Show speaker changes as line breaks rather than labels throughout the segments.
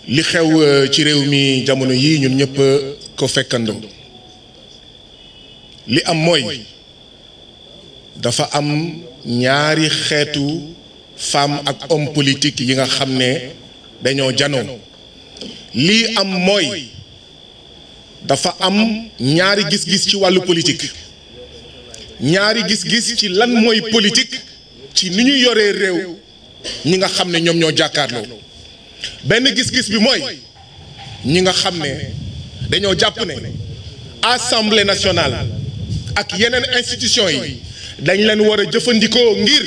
li xew ci réew mi jamono yi ñun ñëpp ko fekkandoo li am mooy dafa am ñaari xeetu femme ak homme politique yi nga xam ne dañoo janoo lii am mooy dafa am ñaari gis-gis ci wàllu politique ñaari gis-gis ci lan mooy politique ci ni ñu yoree réew ñi nga xam ne ñoom ñoo jàkkaarloo benn gis-gis bi mooy ñi nga xam ne dañoo jàpp ne assemblée nationale ak yeneen institution yi dañ leen war a jëfandikoo ngir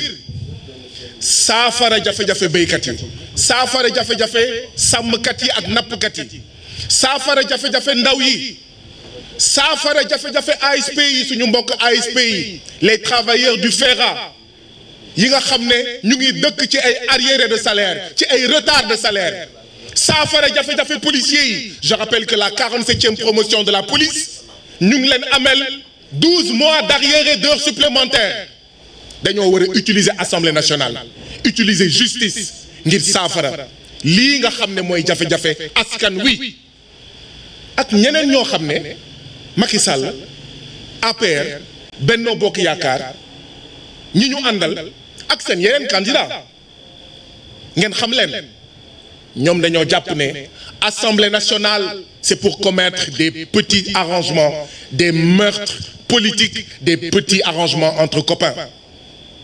saafara jafe-jafe béykat yi saafara jafe-jafe sàmmkat yi ak nappkat yi saafara jafe-jafe ndaw yi saafara jafe-jafe ASP yi suñu mbokk ASP yi les travailleurs du FERA yi nga xam ne ñu ngi dëkk ci ay arriérés de salaire ci ay retard de salaire saafara jafe-jafe policiers yi je rappelle que la 47e promotion de la police ñu ngi leen amel 12 mois d'arriérés d'heures supplémentaires dañoo war a utiliser assemblée nationale utiliser justice ngir saafara lii nga xam ne mooy jafe-jafe askan wi ak ñeneen ñoo xam ne Macky Sall APR Benno Bokk Yaakaar ñi ñu àndal ak seen yeneen candidat ngeen xam leen ñoom dañoo jàpp ne assemblée nationale c'est pour commettre des petits arrangements des meurtres politiques des petits arrangements entre copains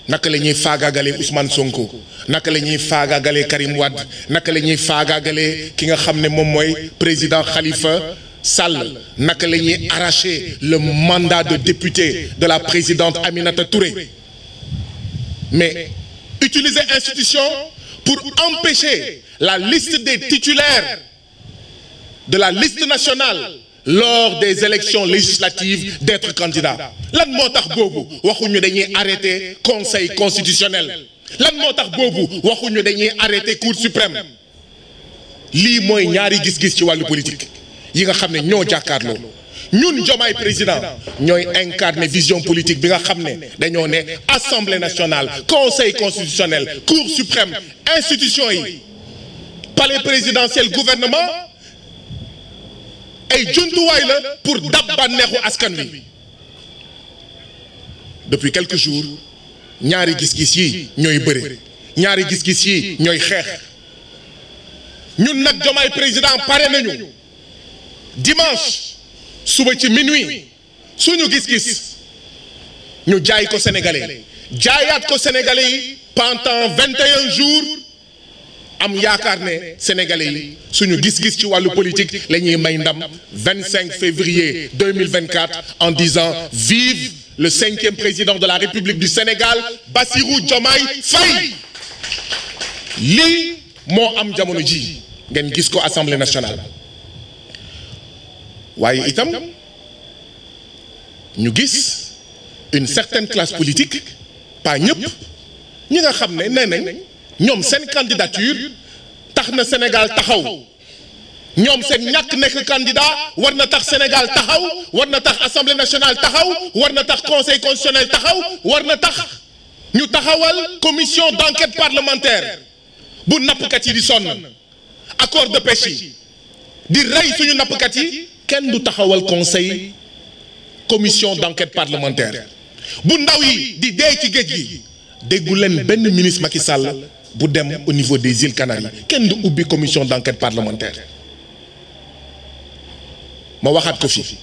naka la ñuy faagaagalee Ousmane Sonko naka la ñuy faagaagalee Karim Wade naka la ñuy faagaagalee ki nga xam ne moom mooy président Khalifa Sall naka la ñuy arracher le mandat de député de la présidente Aminata Touré mais utiliser institution pour empêcher la liste des titulaires de la liste nationale lors des élections législatives d'être candidat lan moo tax boobu waxuñu dañuy arrêter conseil constitutionnel lan moo tax boobu waxuñu dañuy arrêter cour suprême lii mooy ñaari gis-gis ci wàllu politique yi nga xam ne ñoo jàkkaarloo ñun Diomaye président ñooy incarner vision politique bi nga xam ne dañoo ne assemblée nationale conseil constitutionnel cour suprême institution yi palais présidentiel gouvernement ay jumtuwaay la pour dab bànneexu askan wi depuis quelques jours ñaari gis-gis yi ñooy bëre ñaari gis-gis yi ñooy xeex ñun nag Diomaye président pare nañu dimanche suba ci minuit suñu gis-gis ñu jaay ko sénégalais jaayaat ko sénégalais yi pendant 21 jours am yaakaar ne sénégalais yi suñu gis-gis ci wàllu politique la ñuy may ndam 25 février 2024 en disant vive le 5e président de la République du Sénégal Bassirou Diomaye Faye lii moo am jamono ji ngeen gis ko assemblée nationale waaye itam ñu gis une certaine classe politique pas ñëpp ñi nga xam ne nee nañ ñoom seen candidature tax na Sénégal taxaw ñoom seen ñàkk nekk candidat war na tax Sénégal taxaw war na tax assemblée nationale taxaw war na tax conseil constitutionnel taxaw war na tax ñu taxawal commission d'enquête parlementaire bu nappkat yi di sonn accord de pêche yi di rey suñu nappkat yi kenn du taxawal conseil commission d'enquête parlementaire bu ndaw yi di dee ci géej gi déggu leen benn ministre Macky Sall bu dem au niveau des îles Canaries kenn du ubbi commission d'enquête parlementaire ma waxaat ko fi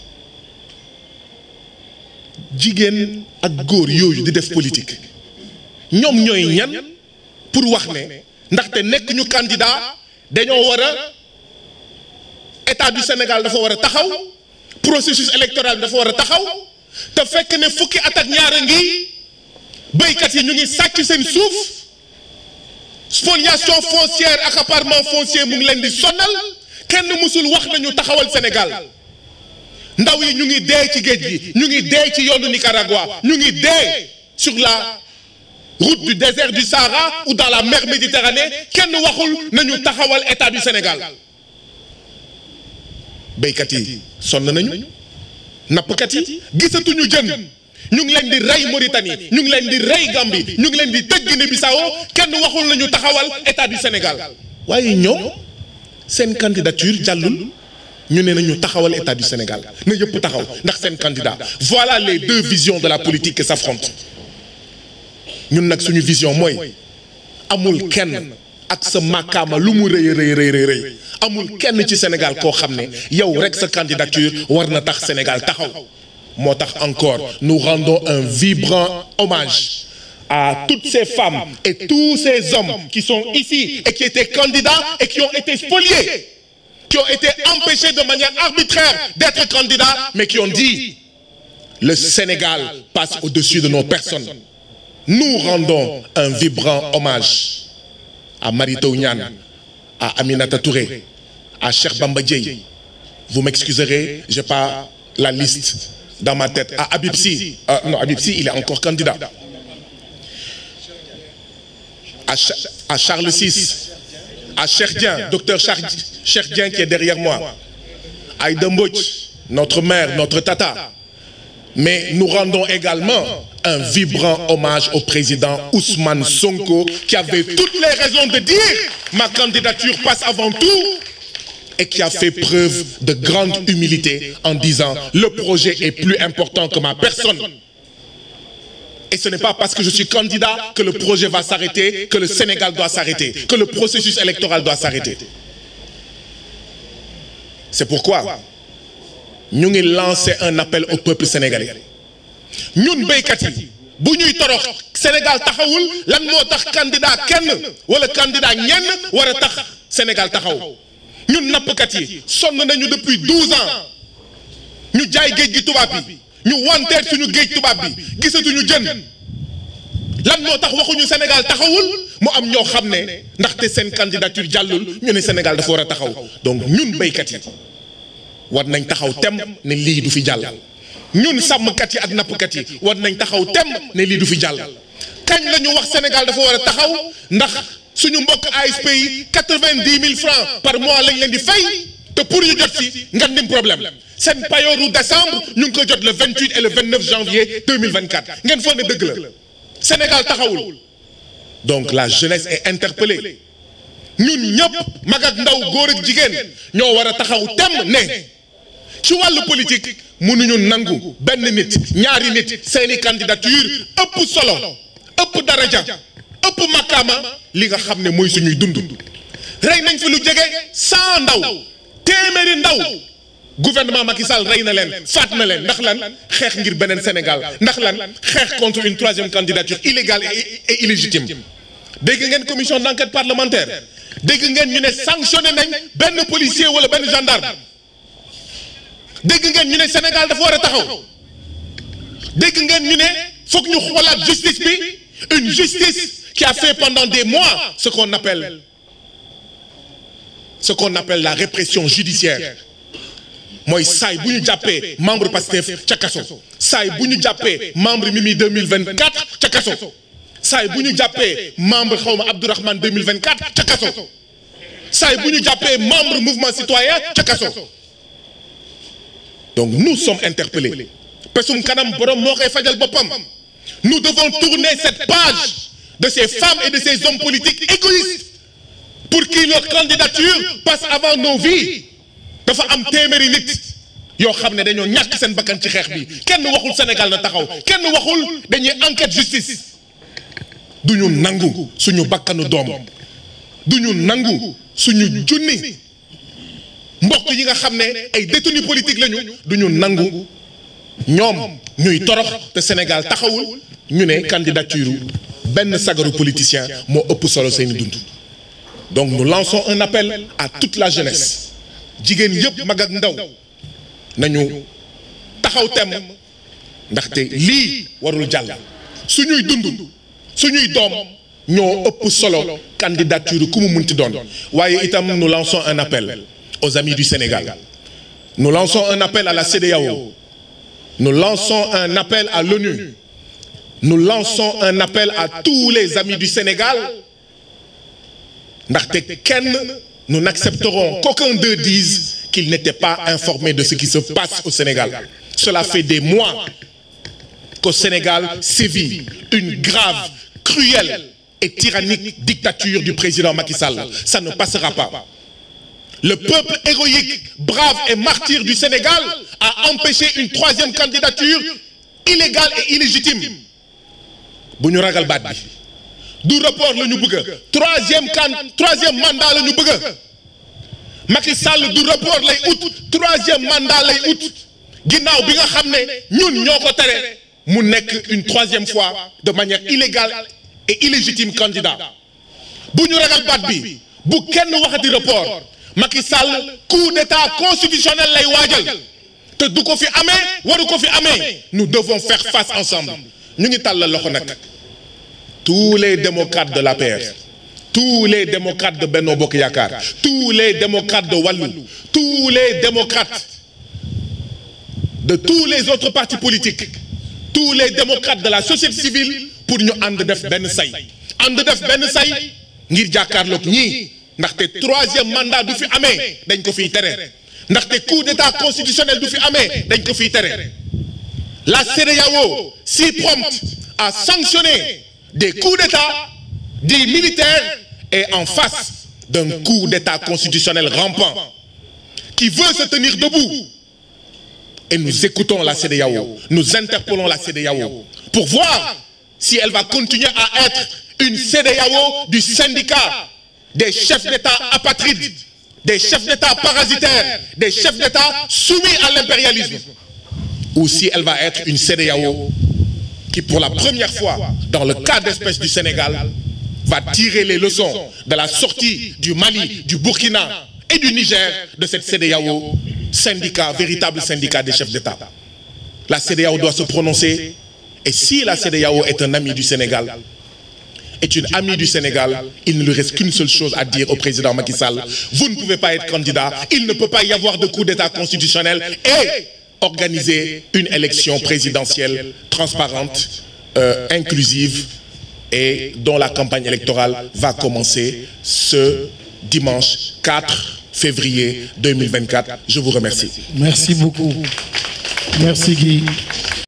jigéen ak góor yooyu di def politique ñoom ñooy ñan pour wax ne ndaxte nekk ñu candidat dañoo war a état du Sénégal dafa war a taxaw processus électoral dafa war a taxaw te fekk ne fukki at ak ñaar a ngi béykat yi ñu ngi sàcc seen suuf spoliation foncière accaparement foncier mu ngi leen di sonal kenn mësul wax nañu taxawal Sénégal ndaw yi ñu ngi dee ci géej gi ñu ngi dee ci yoonu Nicaragua ñu ngi dee sur la route du désert du Sahara ou dans la mer Méditerranée kenn waxul nañu taxawal état du Sénégal béykat yi sonn nañu nappkat yi gisatuñu jën ñu ngi leen di rey Mauritanie ñu ngi leen di rey Gambie ñu ngi leen di tëj Guinée-Bissau kenn waxul nañu taxawal état du Sénégal waaye ñoom seen candidature jàllul ñu ne nañu taxawal état du Sénégal na yëpp taxaw ndax seen candidat. Voilà les deux visions de la politique qui s'affrontent. ñun nag suñu vision mooy amul kenn ak sa màkkaama lu mu rëy amul kenn ci Sénégal koo xam ne yow rek sa candidature war na tax Sénégal taxaw. moo tax encore nous rendons un vibrant hommage à toutes ces femmes et tous ces hommes qui sont ici et qui étaient candidats et qui ont été spoliés, qui ont été empêchés de manière arbitraire d'être candidats, mais qui ont dit le Sénégal passe au-dessus de nos personnes. Nous rendons un vibrant hommage à Mary Teuw Niane, à Aminata Touré, à Cheikh Bamba Dièye. Vous m'excuserez, j'ai pas la liste dans ma tête. À Habib Sy, non, Habib Sy, il est encore candidat. À Charles VI, à Cheikh Dieng, docteur Cheikh Dieng qui est derrière moi, à Aïda Mbodj, notre mère, notre tata. Mais nous rendons également un vibrant hommage au président Ousmane Sonko qui avait toutes les raisons de dire ma candidature passe avant tout et qui a fait preuve de grande humilité en disant le projet est plus important que ma personne. Et ce n'est pas parce que je suis candidat que le projet va s'arrêter, que le Sénégal doit s'arrêter, que le processus électoral doit s'arrêter. C'est pourquoi ñu ngi lancer un appel au peuple sénégalais. ñun béykat yi bu ñuy torox Sénégal taxawul lan moo tax candidat kenn wala candidat ñenn war a tax Sénégal taxaw. ñun nappkat yi sonn nañu depuis 12 ans ñu jaay géej gi tubaab bi ñu wanteer suñu géej tubaab bi gisatuñu jën lan moo tax waxuñu Sénégal taxawul mu am ñoo xam ne ndaxte seen candidature jàllul ñu ne Sénégal dafa war a taxaw. Donc ñun béykat yi war nañ taxaw tem ne lii du fi jàll. ñun sàmmkat yi ak nappkat yi war nañ taxaw tem ne lii du fi jàll. kañ la ñu wax Sénégal dafa war a taxaw ndax suñu mbokk ASP yi 90 000 francs par mois lañ leen di fay te pour ñu jot si nga dim problème seen payooru décembre ñu ngi ko jot le 28 et le 29 janvier 2024 ngeen foog ne dëgg la Sénégal taxawul. Donc la jeunesse est interpellée ñun ñëpp mag ak ndaw góor ak jigéen ñoo war a taxaw tem ne ci wàllu politique mënuñu nangu benn nit ñaari nit seeni candidature ëpp solo ëpp daraja ëpp makkaama li nga xam ne mooy suñuy dund. rey nañ fi lu jege 100 ndaw téeméeri ndaw gouvernement Macky Sall rey na leen faat na leen ndax lan xeex ngir beneen Sénégal ndax lan xeex contre une troisième candidature illégale et illégitime. dégg ngeen commission d'enquête parlementaire dégg ngeen ñu ne sanctionné nañ benn policier wala benn gendarme. dégg ngeen ñu ne Sénégal dafa war a taxaw dégg ngeen ñu ne foog ñu xoolaat justice bi une justice qui a fait pendant des mois ce qu'on appelle la répression judiciaire mooy saay bu ñu jàppee membre Pastef ca kaso saay bu ñu jàppee membre Mimi 2024 ca kaso saay bu ñu jàppee membre xawma Abdourahmane 2024 ca kaso saay bu ñu jàppee membre mouvement citoyen ca kaso. Donc nous sommes interpellés. Pesum kanam borom moo koy fajal boppam. Nous devons tourner cette page de ces femmes et de ces hommes politiques égoïstes pour qui leur candidature passe avant nos vies. dafa am téeméeri nit yoo xam ne dañoo ñàkk seen bakkan ci xeex bi kenn waxul Sénégal na taxaw kenn waxul dañuy enquête justice. du ñu nangu suñu bakkanu doom du ñu nangu suñu junni mbokk yi nga xam ne ay détenus politiques lañu du ñu nangu ñoom ñuy torox te Sénégal taxawul ñu ne candidature benn sagaru politicien moo ëpp solo seeni dund. Donc nous lançons un appel à toute la jeunesse jigéen yëpp mag ak ndaw nañu taxaw tem ndaxte lii warul jàll suñuy dund suñuy doom ñoo ëpp solo candidature ku mu munti doon. waaye itam nous lançons un appel aux amis du Sénégal. Nous lançons un appel à la CEDEAO. Nous lançons un appel à l'ONU. Nous lançons un appel à tous les amis du Sénégal. Ndaxte kenn, nous n'accepterons qu'aucun d'eux dise qu'il n'était pas informé de ce qui se passe au Sénégal. Cela fait des mois qu'au Sénégal sévit une grave, cruelle et tyrannique dictature du président Macky Sall. Ça ne passera pas. le peuple héroïque, brave et martyr du Sénégal a empêché une troisième candidature illégale et illégitime. bu ñu ragal baat bi du report la ñu bëgg troisième mandat la ñu bëgg Macky Sall du report lay ut troisième mandat lay ut ginnaaw bi nga xam ne ñun ñoo ko tere mu nekk une troisième fois de manière illégale et illégitime candidat bu ñu ragal baat bi bu kenn waxati report Macky Sall coup d'état constitutionnel lay waajal te du ko fi amee waru ko fi amee nous devons faire face ensemble ñu ngi tàllal loxo nag tous les démocrates de l'APR, tous les démocrates de Benno Bokk Yaakaar, tous les démocrates de Wallu, tous les démocrates de tous les autres partis politiques, tous les démocrates de la société civile pour ñu ànd def benn say ngir jàkkaarloog ñii ndaxte troisième mandat du fi amee dañ ko fiy tere ndaxte coup d'état constitutionnel du fi amee dañ ko fiy tere la CEDEAO si prompte à sanctionner des coups d'état des militaires est en face d'un coup d'état constitutionnel rampant qui veut se tenir debout. Et nous écoutons la CEDEAO, nous interpellons la CEDEAO pour voir si elle va continuer à être une CEDEAO du syndicat des chefs d'État apatrides, des chefs d'État parasitaires, des chefs d'État soumis à l'impérialisme, ou si elle va être une CEDEAO qui, pour la première fois dans le cas d'espèce du Sénégal, va tirer les leçons de la sortie du Mali, du Burkina et du Niger de cette CEDEAO, syndicat, véritable syndicat des chefs d'État. La CEDEAO doit se prononcer, et si la CEDEAO est un ami du Sénégal, est une amie du Sénégal, il ne lui reste qu'une seule chose à dire au président Macky Sall: vous ne pouvez pas être candidat, il ne peut pas y avoir de coup d'état constitutionnel et organiser une élection présidentielle transparente, inclusive et dont la campagne électorale va commencer ce dimanche 4 février 2024. Je vous remercie.
Merci beaucoup. Merci Guy.